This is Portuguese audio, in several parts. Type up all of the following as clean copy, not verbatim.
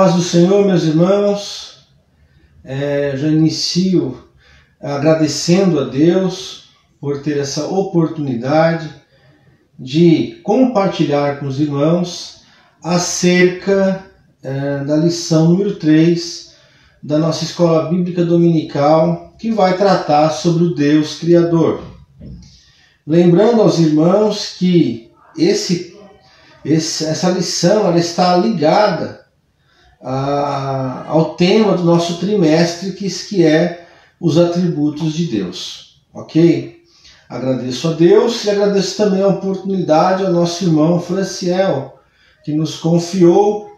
paz do Senhor, meus irmãos. Já inicio agradecendo a Deus por ter essa oportunidade de compartilhar com os irmãos acerca da lição número 3 da nossa Escola Bíblica Dominical, que vai tratar sobre o Deus Criador. Lembrando aos irmãos que essa lição ela está ligada ao tema do nosso trimestre, que é os atributos de Deus. Ok? Agradeço a Deus e agradeço também a oportunidade ao nosso irmão Franciel, que nos confiou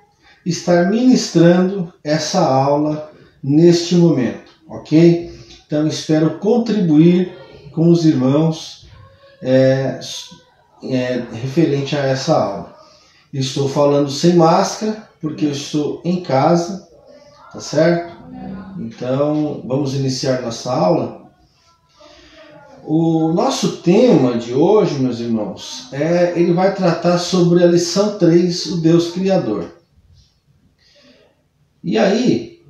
estar ministrando essa aula neste momento. Ok? Então espero contribuir com os irmãos referente a essa aula. Estou falando sem máscara, porque eu estou em casa, tá certo? Então, vamos iniciar nossa aula. O nosso tema de hoje, meus irmãos, ele vai tratar sobre a lição 3, o Deus Criador. E aí,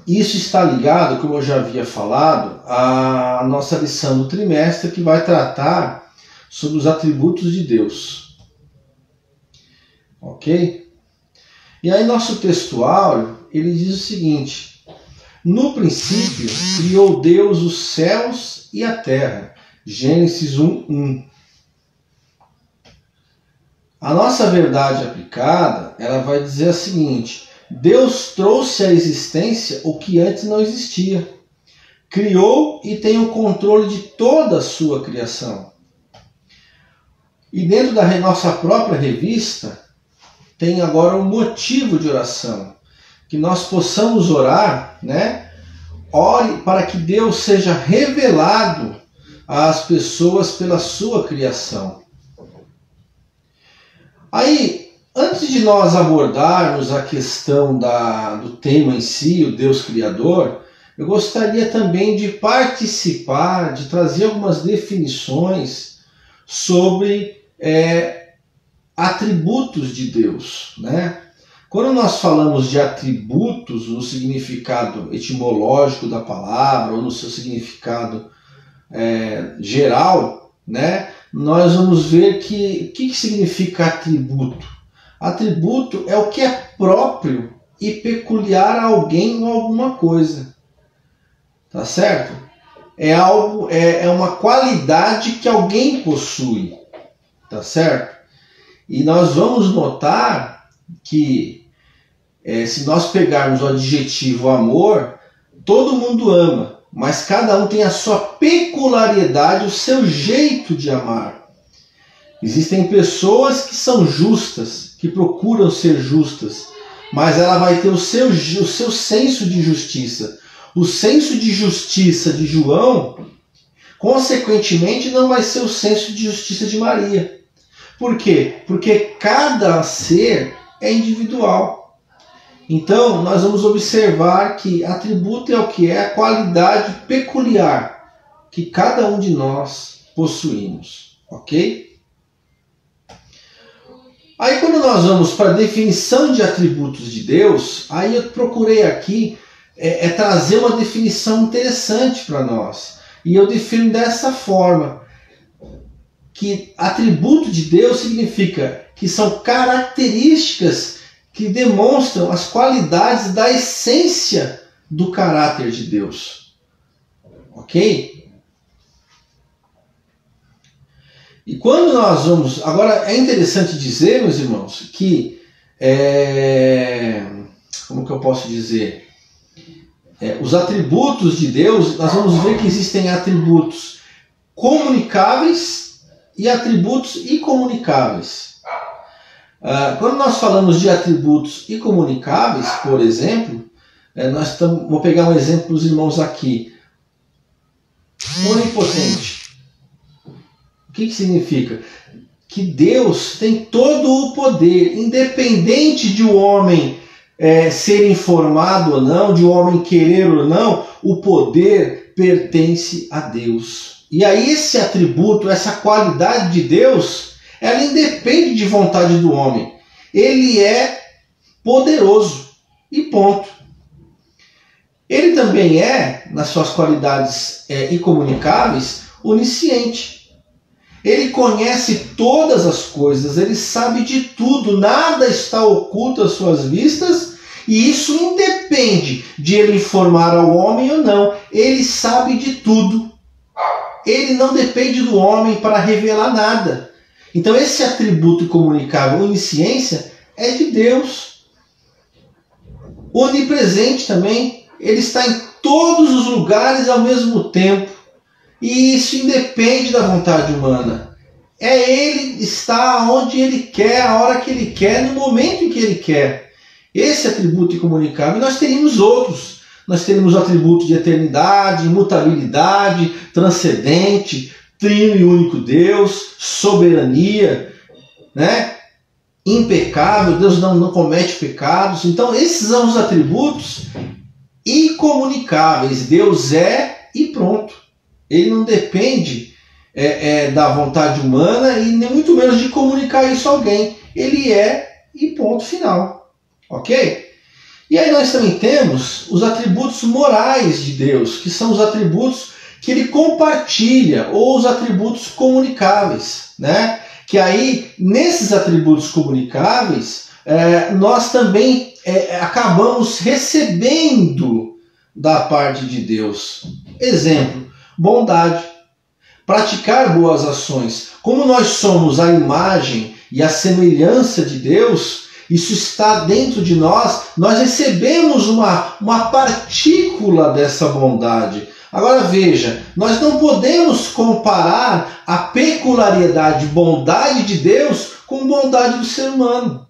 isso está ligado, como eu já havia falado, à nossa lição do trimestre, que vai tratar sobre os atributos de Deus. Ok? E aí nosso textuário, ele diz o seguinte: no princípio criou Deus os céus e a terra. Gênesis 1:1. A nossa verdade aplicada, ela vai dizer a seguinte: Deus trouxe à existência o que antes não existia. Criou e tem o controle de toda a sua criação. E dentro da nossa própria revista, tem agora um motivo de oração, que nós possamos orar, Ore para que Deus seja revelado às pessoas pela sua criação. Aí, antes de nós abordarmos a questão do tema em si, o Deus Criador, eu gostaria também de participar, de trazer algumas definições sobre atributos de Deus, Quando nós falamos de atributos no significado etimológico da palavra ou no seu significado geral, nós vamos ver que o que significa atributo. Atributo é o que é próprio e peculiar a alguém ou alguma coisa, tá certo? É uma qualidade que alguém possui, tá certo? E nós vamos notar que se nós pegarmos o adjetivo amor, todo mundo ama, mas cada um tem a sua peculiaridade, o seu jeito de amar. Existem pessoas que são justas, que procuram ser justas, mas ela vai ter o seu senso de justiça. O senso de justiça de João, consequentemente, não vai ser o senso de justiça de Maria. Por quê? Porque cada ser é individual. Então, nós vamos observar que atributo é o que é a qualidade peculiar que cada um de nós possuímos. Ok? Aí, quando nós vamos para a definição de atributos de Deus, aí eu procurei aqui trazer uma definição interessante para nós. E eu defino dessa forma: que atributo de Deus significa que são características que demonstram as qualidades da essência do caráter de Deus. Ok? E quando nós vamos... Agora, é interessante dizer, meus irmãos, que... como que eu posso dizer? Os atributos de Deus, nós vamos ver que existem atributos comunicáveis e atributos incomunicáveis. Quando nós falamos de atributos incomunicáveis, por exemplo, vou pegar um exemplo para os irmãos aqui. Onipotente. O que significa? Que Deus tem todo o poder, independente de o homem ser informado ou não, de o homem querer ou não, o poder pertence a Deus. E aí esse atributo, essa qualidade de Deus, ela independe de vontade do homem. Ele é poderoso. e ponto. Ele também é, nas suas qualidades incomunicáveis, onisciente. Ele conhece todas as coisas, ele sabe de tudo, nada está oculto às suas vistas, e isso independe de ele informar ao homem ou não. Ele sabe de tudo. Ele não depende do homem para revelar nada. Então esse atributo incomunicável, onisciência, é de Deus. Onipresente também, ele está em todos os lugares ao mesmo tempo. E isso independe da vontade humana. Ele está onde ele quer, a hora que ele quer, no momento em que ele quer. Esse atributo incomunicável. E nós teríamos outros. Nós teríamos o atributo de eternidade, imutabilidade, transcendente, trino e único Deus, soberania, né? Impecável, Deus não comete pecados. Então esses são os atributos incomunicáveis. Deus é e pronto. Ele não depende da vontade humana e nem muito menos de comunicar isso a alguém. Ele é e ponto final. Ok? E aí nós também temos os atributos morais de Deus, que são os atributos que ele compartilha, ou os atributos comunicáveis, né? Que aí, nesses atributos comunicáveis, nós também acabamos recebendo da parte de Deus. Exemplo, bondade. Praticar boas ações. Como nós somos a imagem e a semelhança de Deus, isso está dentro de nós, nós recebemos uma partícula dessa bondade. Agora veja, nós não podemos comparar a peculiaridade, bondade de Deus com bondade do ser humano.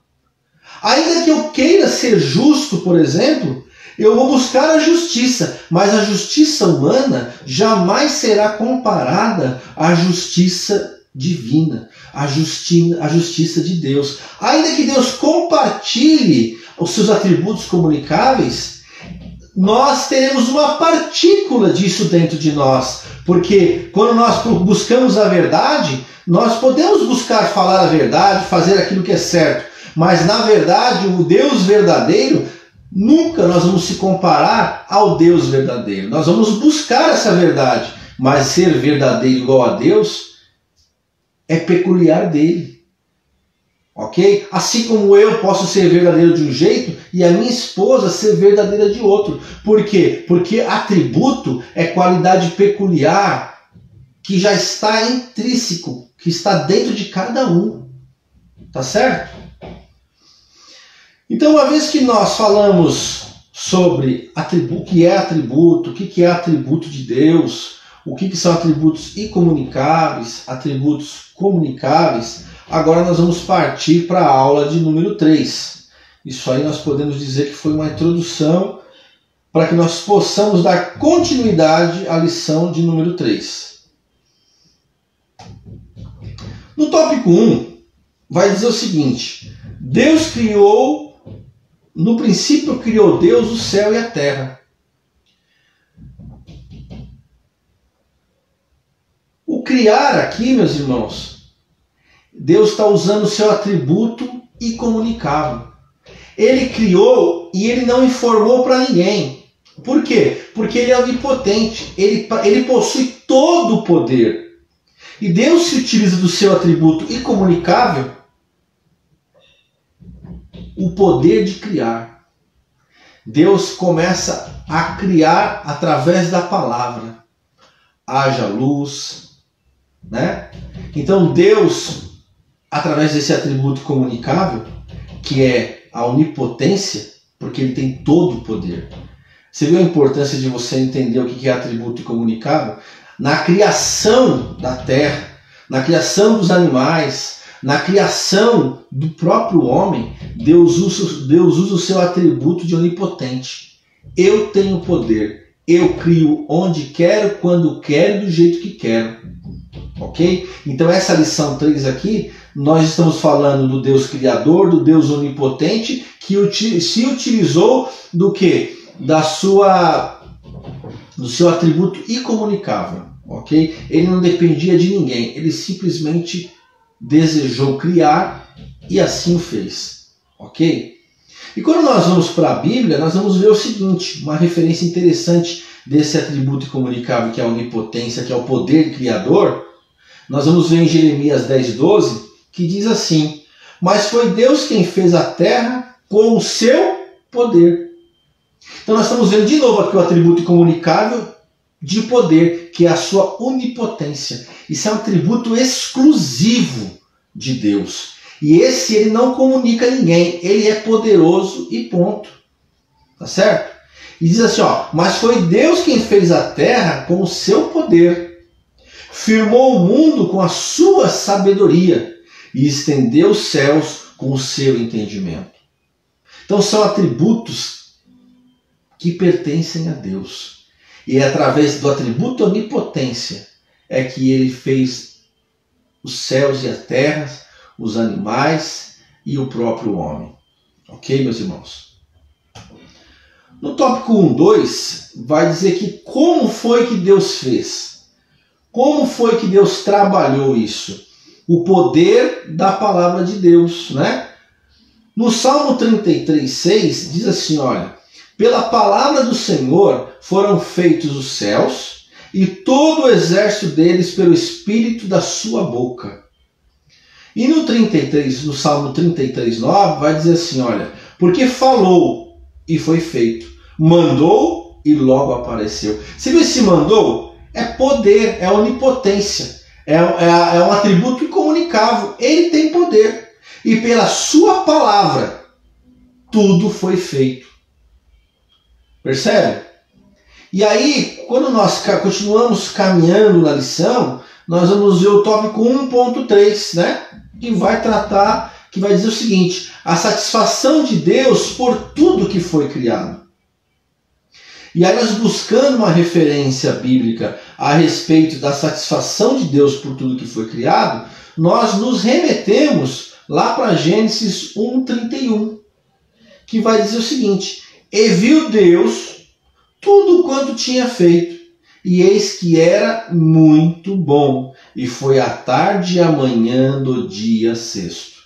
Ainda que eu queira ser justo, por exemplo, eu vou buscar a justiça, mas a justiça humana jamais será comparada à justiça divina, à justiça de Deus. Ainda que Deus compartilhe os seus atributos comunicáveis, nós teremos uma partícula disso dentro de nós, porque quando nós buscamos a verdade, nós podemos buscar falar a verdade, fazer aquilo que é certo, mas na verdade o Deus verdadeiro, nunca nós vamos se comparar ao Deus verdadeiro. Nós vamos buscar essa verdade, mas ser verdadeiro igual a Deus é peculiar dele. Ok? Assim como eu posso ser verdadeiro de um jeito e a minha esposa ser verdadeira de outro. Por quê? Porque atributo é qualidade peculiar que já está intrínseco, que está dentro de cada um. Tá certo? Então, uma vez que nós falamos sobre o que é atributo, o que é atributo de Deus, o que são atributos incomunicáveis, atributos comunicáveis, agora nós vamos partir para a aula de número 3. Isso aí nós podemos dizer que foi uma introdução para que nós possamos dar continuidade à lição de número 3. No tópico 1, vai dizer o seguinte: Deus criou, no princípio criou Deus o céu e a terra. O criar aqui, meus irmãos, Deus está usando o seu atributo incomunicável. Ele criou e ele não informou para ninguém. Por quê? Porque ele é onipotente. Ele possui todo o poder. E Deus se utiliza do seu atributo incomunicável, o poder de criar. Deus começa a criar através da palavra. Haja luz, né? Então Deus, através desse atributo comunicável, que é a onipotência, porque ele tem todo o poder. Você viu a importância de você entender o que é atributo comunicável? Na criação da terra, na criação dos animais, na criação do próprio homem, Deus usa o seu atributo de onipotente. Eu tenho poder, eu crio onde quero, quando quero, do jeito que quero. Ok? Então essa lição 3 aqui, nós estamos falando do Deus Criador, do Deus Onipotente, que se utilizou do quê? Do seu atributo incomunicável. Ok? Ele não dependia de ninguém, ele simplesmente desejou criar e assim o fez. Ok? E quando nós vamos para a Bíblia, nós vamos ver o seguinte, uma referência interessante desse atributo incomunicável que é a onipotência, que é o poder criador. Nós vamos ver em Jeremias 10:12, que diz assim: mas foi Deus quem fez a terra com o seu poder. Então nós estamos vendo de novo aqui o atributo incomunicável de poder, que é a sua onipotência. Isso é um atributo exclusivo de Deus. E esse ele não comunica a ninguém, ele é poderoso e ponto. Tá certo? E diz assim, ó, mas foi Deus quem fez a terra com o seu poder, firmou o mundo com a sua sabedoria e estendeu os céus com o seu entendimento. Então são atributos que pertencem a Deus. E é através do atributo onipotência é que ele fez os céus e a terra, os animais e o próprio homem. Ok, meus irmãos? No tópico 1.2 vai dizer que como foi que Deus fez? Como foi que Deus trabalhou isso? O poder da palavra de Deus, né? No Salmo 33:6 diz assim, olha, pela palavra do Senhor foram feitos os céus e todo o exército deles pelo espírito da sua boca. E no Salmo 33:9 vai dizer assim, olha, porque falou e foi feito, mandou e logo apareceu. Você viu esse mandou? É poder, é onipotência, é um atributo incomunicável. Ele tem poder. E pela sua palavra, tudo foi feito. Percebe? E aí, quando nós continuamos caminhando na lição, nós vamos ver o tópico 1.3, né? Que vai tratar, que vai dizer o seguinte, a satisfação de Deus por tudo que foi criado. E aí nós buscando uma referência bíblica a respeito da satisfação de Deus por tudo que foi criado, nós nos remetemos lá para Gênesis 1:31, que vai dizer o seguinte, e viu Deus tudo quanto tinha feito, e eis que era muito bom, e foi a tarde e a manhã do dia sexto.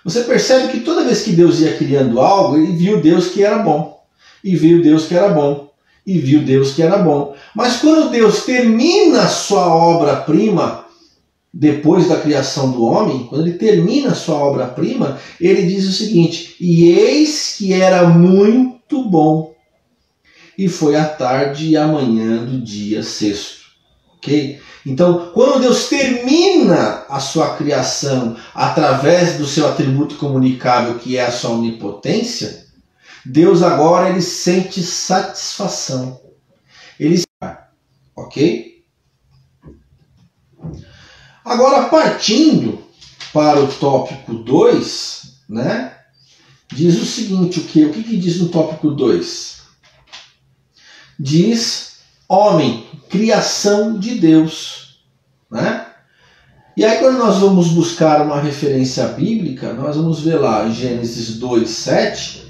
Você percebe que toda vez que Deus ia criando algo, ele viu Deus que era bom, e viu Deus que era bom, e viu Deus que era bom. Mas quando Deus termina a sua obra-prima, depois da criação do homem, quando ele termina a sua obra-prima, ele diz o seguinte, e eis que era muito bom, e foi a tarde e a manhã do dia sexto. Ok? Então, quando Deus termina a sua criação através do seu atributo comunicável, que é a sua onipotência, Deus agora ele sente satisfação. Ele, ok? Agora, partindo para o tópico 2, né, diz o seguinte, o que diz no tópico 2? Diz homem, criação de Deus. Né? E aí quando nós vamos buscar uma referência bíblica, nós vamos ver lá em Gênesis 2:7,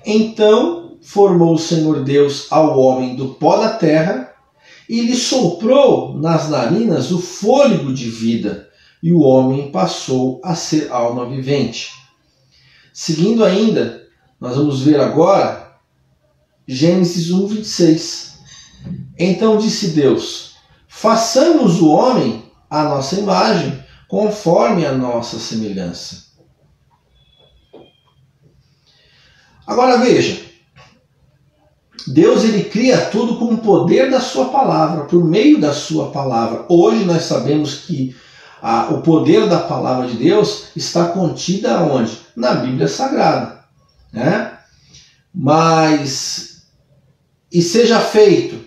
então formou o Senhor Deus ao homem do pó da terra, e lhe soprou nas narinas o fôlego de vida, e o homem passou a ser alma vivente. Seguindo ainda, nós vamos ver agora Gênesis 1:26. Então disse Deus, façamos o homem à nossa imagem, conforme a nossa semelhança. Agora veja, Deus ele cria tudo com o poder da sua palavra, por meio da sua palavra. Hoje nós sabemos que o poder da palavra de Deus está contida onde? Na Bíblia Sagrada. Né? Mas, e seja feito,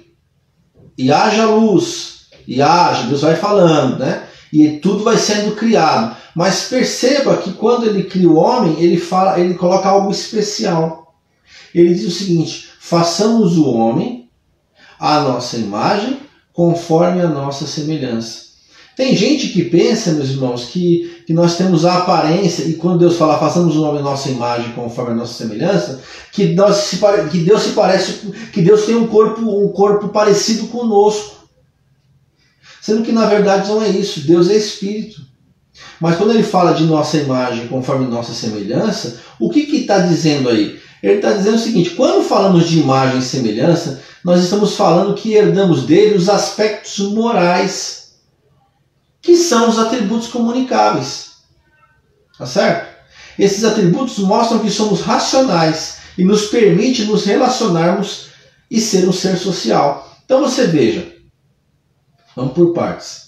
e haja luz, e haja, Deus vai falando, né? E tudo vai sendo criado. Mas perceba que quando ele cria o homem, ele coloca algo especial. Ele diz o seguinte, façamos o homem à nossa imagem, conforme a nossa semelhança. Tem gente que pensa, meus irmãos, que nós temos a aparência, e quando Deus fala, façamos o homem à nossa imagem, conforme a nossa semelhança, que Deus se parece, que Deus tem um corpo parecido conosco. Sendo que na verdade não é isso, Deus é Espírito. Mas quando ele fala de nossa imagem conforme nossa semelhança, o que está dizendo aí? Ele está dizendo o seguinte: quando falamos de imagem e semelhança, nós estamos falando que herdamos dele os aspectos morais, que são os atributos comunicáveis. Tá certo? Esses atributos mostram que somos racionais e nos permite nos relacionarmos e ser um ser social. Então você veja, vamos por partes.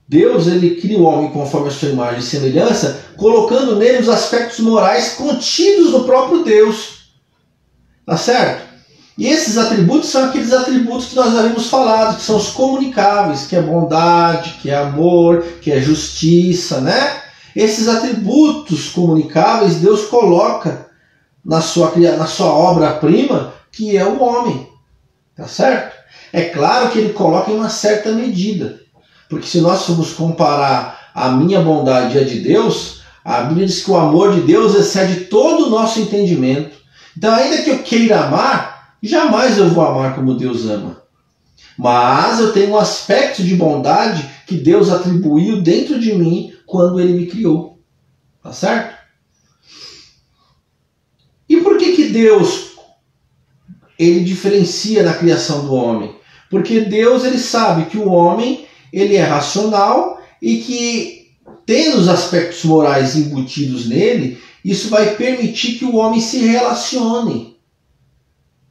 Deus, ele cria o homem conforme a sua imagem e semelhança, colocando nele os aspectos morais contidos no próprio Deus. Tá certo? E esses atributos são aqueles atributos que nós havíamos falado, que são os comunicáveis, que é bondade, que é amor, que é justiça, né? Esses atributos comunicáveis Deus coloca na sua obra-prima, que é o homem. Tá certo? É claro que ele coloca em uma certa medida. Porque se nós formos comparar a minha bondade e a de Deus, a Bíblia diz que o amor de Deus excede todo o nosso entendimento. Então, ainda que eu queira amar, jamais eu vou amar como Deus ama. Mas eu tenho um aspecto de bondade que Deus atribuiu dentro de mim quando ele me criou. Tá certo? E por que Deus ele diferencia na criação do homem? Porque Deus ele sabe que o homem ele é racional e que, tendo os aspectos morais embutidos nele, isso vai permitir que o homem se relacione.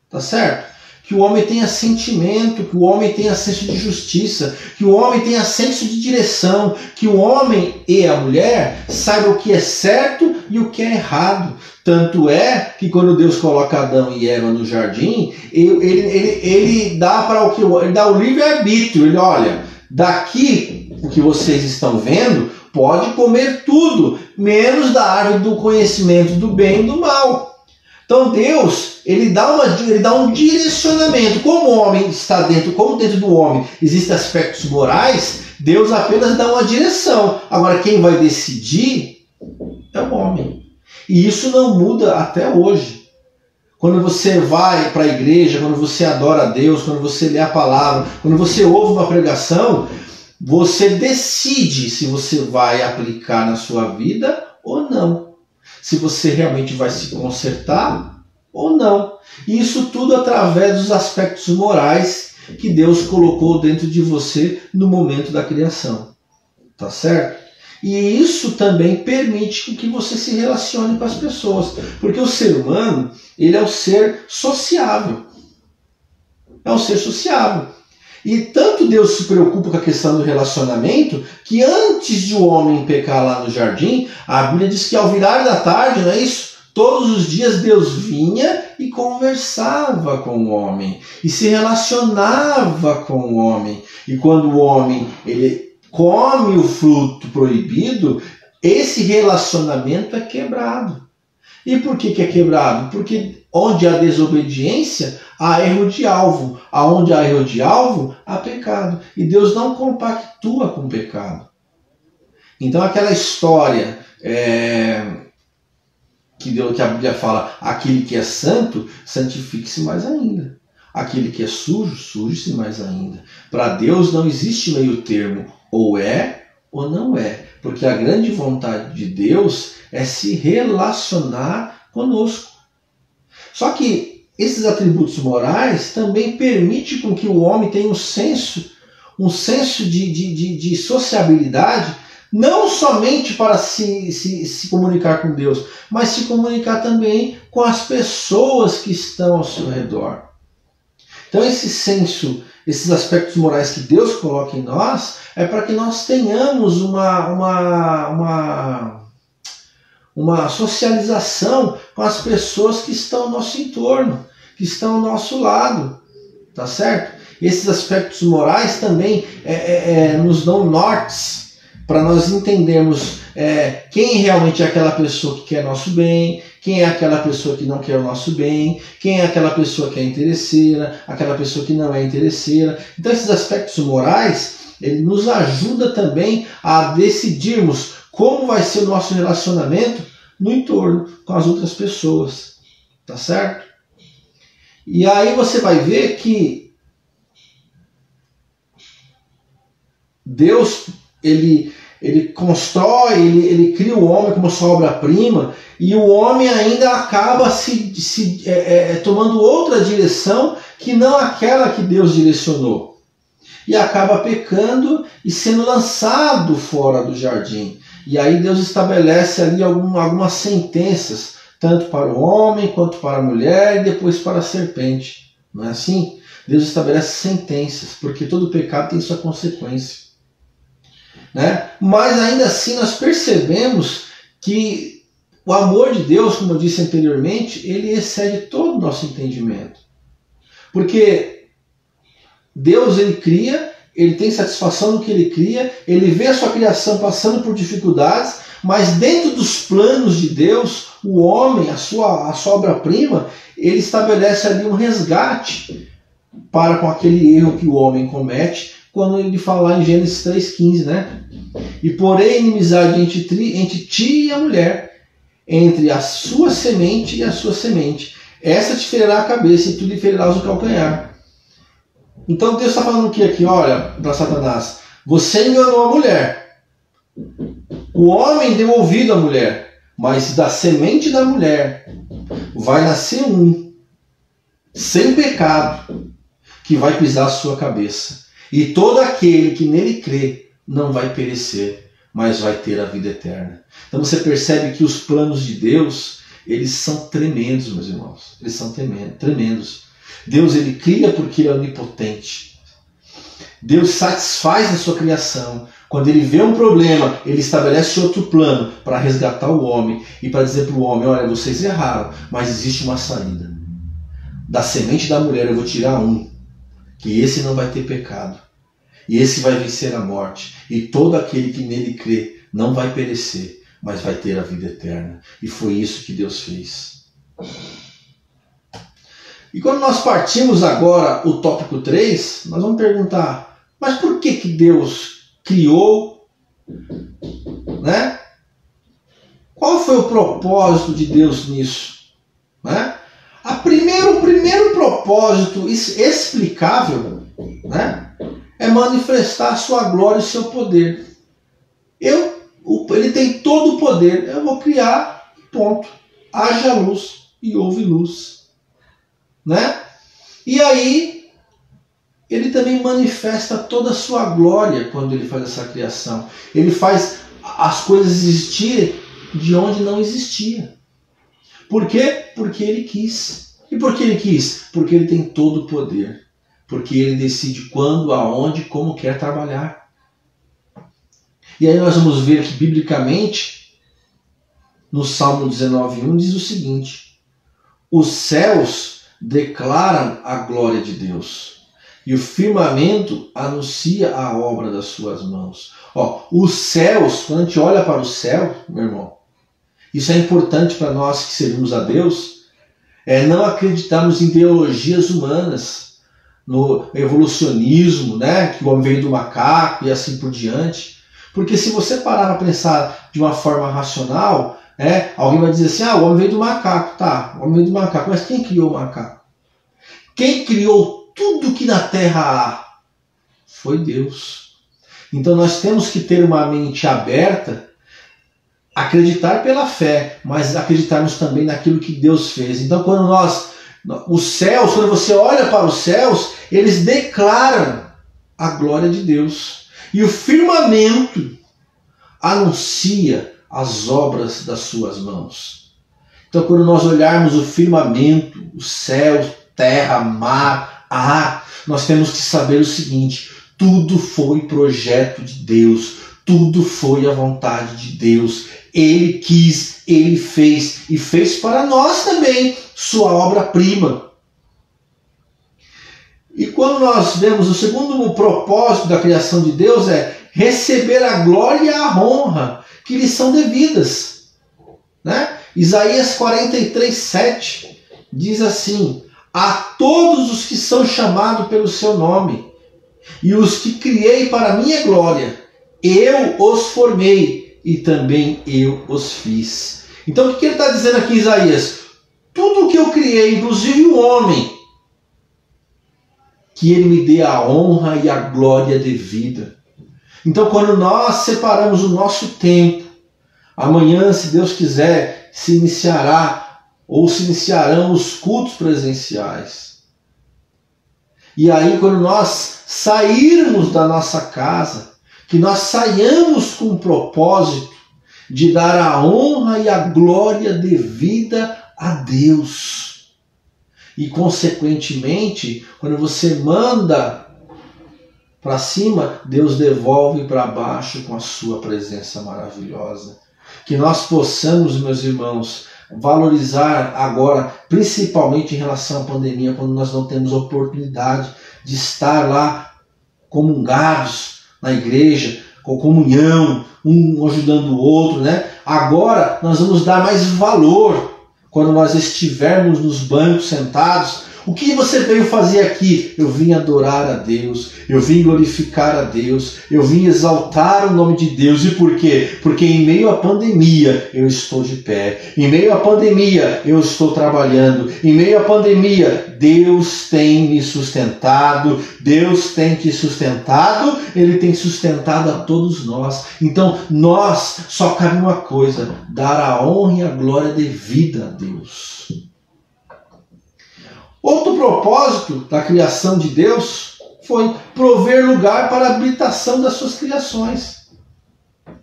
Tá certo? Que o homem tenha sentimento, que o homem tenha senso de justiça, que o homem tenha senso de direção, que o homem e a mulher saibam o que é certo e o que é errado. Tanto é que quando Deus coloca Adão e Eva no jardim, ele dá para o que? Ele dá o livre-arbítrio. Ele olha, daqui o que vocês estão vendo, pode comer tudo, menos da árvore do conhecimento do bem e do mal. Então Deus, ele dá um direcionamento. Como o homem está dentro, como dentro do homem existem aspectos morais, Deus apenas dá uma direção. Agora quem vai decidir é o homem. E isso não muda até hoje. Quando você vai para a igreja, quando você adora a Deus, quando você lê a palavra, quando você ouve uma pregação, você decide se você vai aplicar na sua vida ou não. Se você realmente vai se consertar ou não. E isso tudo através dos aspectos morais que Deus colocou dentro de você no momento da criação. Tá certo? E isso também permite que você se relacione com as pessoas. Porque o ser humano, ele é um ser sociável. É um ser sociável. E tanto Deus se preocupa com a questão do relacionamento, que antes de o homem pecar lá no jardim, a Bíblia diz que ao virar da tarde, não é isso? Todos os dias Deus vinha e conversava com o homem. E se relacionava com o homem. E quando o homem ele come o fruto proibido, esse relacionamento é quebrado. E por que é quebrado? Porque onde há desobediência, há erro de alvo. Aonde há erro de alvo, há pecado. E Deus não compactua com o pecado. Então aquela história que a Bíblia fala, aquele que é santo, santifique-se mais ainda. Aquele que é sujo, suje-se mais ainda. Para Deus não existe meio termo. Ou é ou não é. Porque a grande vontade de Deus é se relacionar conosco. Só que esses atributos morais também permitem com que o homem tenha um senso de sociabilidade, não somente para se comunicar com Deus, mas se comunicar também com as pessoas que estão ao seu redor. Então esse senso, esses aspectos morais que Deus coloca em nós, é para que nós tenhamos uma socialização com as pessoas que estão ao nosso entorno, que estão ao nosso lado, tá certo? Esses aspectos morais também nos dão nortes para nós entendermos quem realmente é aquela pessoa que quer nosso bem, quem é aquela pessoa que não quer o nosso bem, quem é aquela pessoa que é interesseira, aquela pessoa que não é interesseira. Então esses aspectos morais, ele nos ajuda também a decidirmos como vai ser o nosso relacionamento no entorno com as outras pessoas. Tá certo? E aí você vai ver que Deus, ele constrói, ele cria o homem como sua obra-prima, e o homem ainda acaba tomando outra direção que não aquela que Deus direcionou. E acaba pecando e sendo lançado fora do jardim. E aí Deus estabelece ali algumas sentenças, tanto para o homem quanto para a mulher e depois para a serpente. Não é assim? Deus estabelece sentenças, porque todo pecado tem sua consequência. Né? Mas ainda assim nós percebemos que o amor de Deus, como eu disse anteriormente, ele excede todo o nosso entendimento. Porque Deus, ele cria, ele tem satisfação no que ele cria, ele vê a sua criação passando por dificuldades, mas dentro dos planos de Deus, o homem, a sua obra-prima, ele estabelece ali um resgate para com aquele erro que o homem comete, quando ele fala em Gênesis 3,15, né? E porém inimizade entre ti e a mulher, entre a sua semente e a sua semente. Essa te ferirá a cabeça e tu lhe ferirás o calcanhar. Então Deus está falando o que aqui? Olha, para Satanás, você enganou a mulher. O homem deu ouvido à mulher, mas da semente da mulher vai nascer um, sem pecado, que vai pisar a sua cabeça. E todo aquele que nele crê não vai perecer, mas vai ter a vida eterna. Então você percebe que os planos de Deus, eles são tremendos, meus irmãos. Eles são tremendos. Deus, ele cria porque ele é onipotente. Deus satisfaz a sua criação. Quando ele vê um problema, ele estabelece outro plano para resgatar o homem e para dizer para o homem, olha, vocês erraram, mas existe uma saída. Da semente da mulher eu vou tirar um, que esse não vai ter pecado. E esse vai vencer a morte. E todo aquele que nele crê não vai perecer, mas vai ter a vida eterna. E foi isso que Deus fez. E quando nós partimos agora o tópico 3, nós vamos perguntar, mas por que Deus criou? Né? Qual foi o propósito de Deus nisso? Né? O primeiro propósito explicável, né, é manifestar a sua glória e seu poder. Ele tem todo o poder. Eu vou criar, ponto. Haja luz e houve luz. Né? E aí, ele também manifesta toda a sua glória quando ele faz essa criação. Ele faz as coisas existirem de onde não existia. Por quê? Porque ele quis. E por que ele quis? Porque ele tem todo o poder. Porque ele decide quando, aonde, como quer trabalhar. E aí nós vamos ver que, biblicamente, no Salmo 19:1 diz o seguinte: os céus declaram a glória de Deus, e o firmamento anuncia a obra das suas mãos. Os céus, quando a gente olha para o céu, meu irmão, isso é importante para nós que servimos a Deus, não acreditarmos em teologias humanas, no evolucionismo, né, que o homem veio do macaco e assim por diante. Porque se você parar para pensar de uma forma racional, alguém vai dizer assim, o homem veio do macaco. Tá, o homem veio do macaco, mas quem criou o macaco? Quem criou tudo que na terra há? Foi Deus. Então nós temos que ter uma mente aberta, acreditar pela fé, mas acreditarmos também naquilo que Deus fez. Então quando os céus, quando você olha para os céus, eles declaram a glória de Deus. E o firmamento anuncia as obras das suas mãos. Então quando nós olharmos o firmamento, o céu, terra, mar, ar, nós temos que saber o seguinte: tudo foi projeto de Deus, tudo foi a vontade de Deus. Ele quis, ele fez e fez para nós também sua obra-prima. E quando nós vemos o segundo propósito da criação de Deus é receber a glória e a honra que lhes são devidas. Né? Isaías 43:7 diz assim: a todos os que são chamados pelo seu nome e os que criei para a minha glória, eu os formei e também eu os fiz. Então o que ele está dizendo aqui em Isaías? Tudo o que eu criei, inclusive o homem, que ele me dê a honra e a glória devida. Então, quando nós separamos o nosso tempo, amanhã, se Deus quiser, se iniciarão os cultos presenciais. E aí, quando nós sairmos da nossa casa, que nós saiamos com o propósito de dar a honra e a glória devida a Deus. E, consequentemente, quando você manda para cima, Deus devolve para baixo com a sua presença maravilhosa. Que nós possamos, meus irmãos, valorizar agora, principalmente em relação à pandemia, quando nós não temos oportunidade de estar lá comungados na igreja, com comunhão, um ajudando o outro, né? Agora nós vamos dar mais valor quando nós estivermos nos bancos sentados. O que você veio fazer aqui? Eu vim adorar a Deus, eu vim glorificar a Deus, eu vim exaltar o nome de Deus. E por quê? Porque em meio à pandemia eu estou de pé, em meio à pandemia eu estou trabalhando, em meio à pandemia Deus tem me sustentado, Deus tem te sustentado, Ele tem sustentado a todos nós. Então nós só cabe uma coisa, dar a honra e a glória devida a Deus. Outro propósito da criação de Deus foi prover lugar para a habitação das suas criações.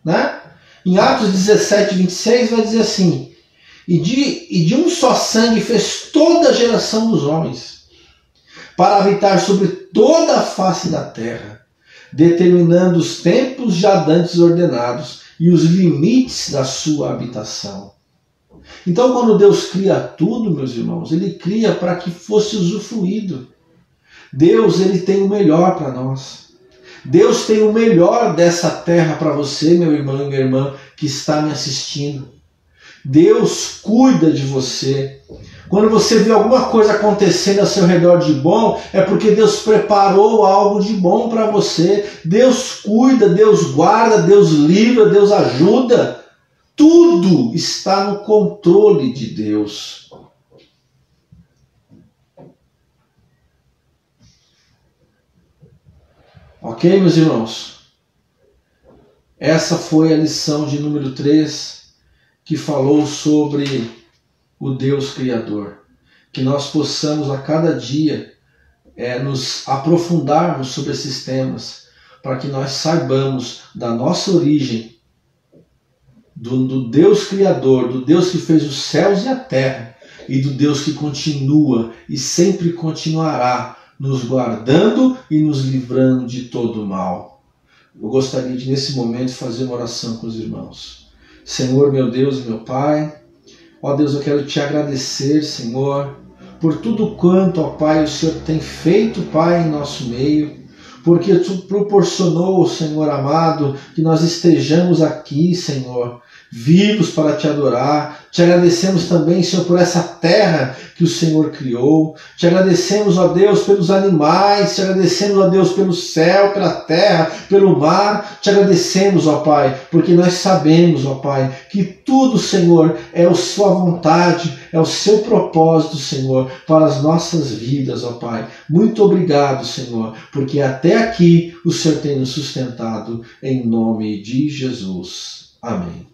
Né? Em Atos 17, 26 vai dizer assim: e de um só sangue fez toda a geração dos homens, para habitar sobre toda a face da terra, determinando os tempos já dantes ordenados e os limites da sua habitação. Então, quando Deus cria tudo, meus irmãos, Ele cria para que fosse usufruído. Deus, Ele tem o melhor para nós. Deus tem o melhor dessa terra para você, meu irmão e minha irmã, que está me assistindo. Deus cuida de você. Quando você vê alguma coisa acontecendo ao seu redor de bom, é porque Deus preparou algo de bom para você. Deus cuida, Deus guarda, Deus livra, Deus ajuda. Tudo está no controle de Deus. Ok, meus irmãos? Essa foi a lição de número 3, que falou sobre o Deus Criador. Que nós possamos a cada dia nos aprofundarmos sobre esses temas, para que nós saibamos da nossa origem, do Deus Criador, do Deus que fez os céus e a terra, e do Deus que continua e sempre continuará nos guardando e nos livrando de todo o mal. Eu gostaria de, nesse momento, fazer uma oração com os irmãos. Senhor, meu Deus e meu Pai, ó Deus, eu quero te agradecer, Senhor, por tudo quanto, ó Pai, o Senhor tem feito, Pai, em nosso meio, porque Tu proporcionou, Senhor amado, que nós estejamos aqui, Senhor, vivos para Te adorar. Te agradecemos também, Senhor, por essa terra que o Senhor criou. Te agradecemos, ó Deus, pelos animais. Te agradecemos, ó Deus, pelo céu, pela terra, pelo mar. Te agradecemos, ó Pai, porque nós sabemos, ó Pai, que tudo, Senhor, é a Sua vontade, é o Seu propósito, Senhor, para as nossas vidas, ó Pai. Muito obrigado, Senhor, porque até aqui o Senhor tem nos sustentado, em nome de Jesus. Amém.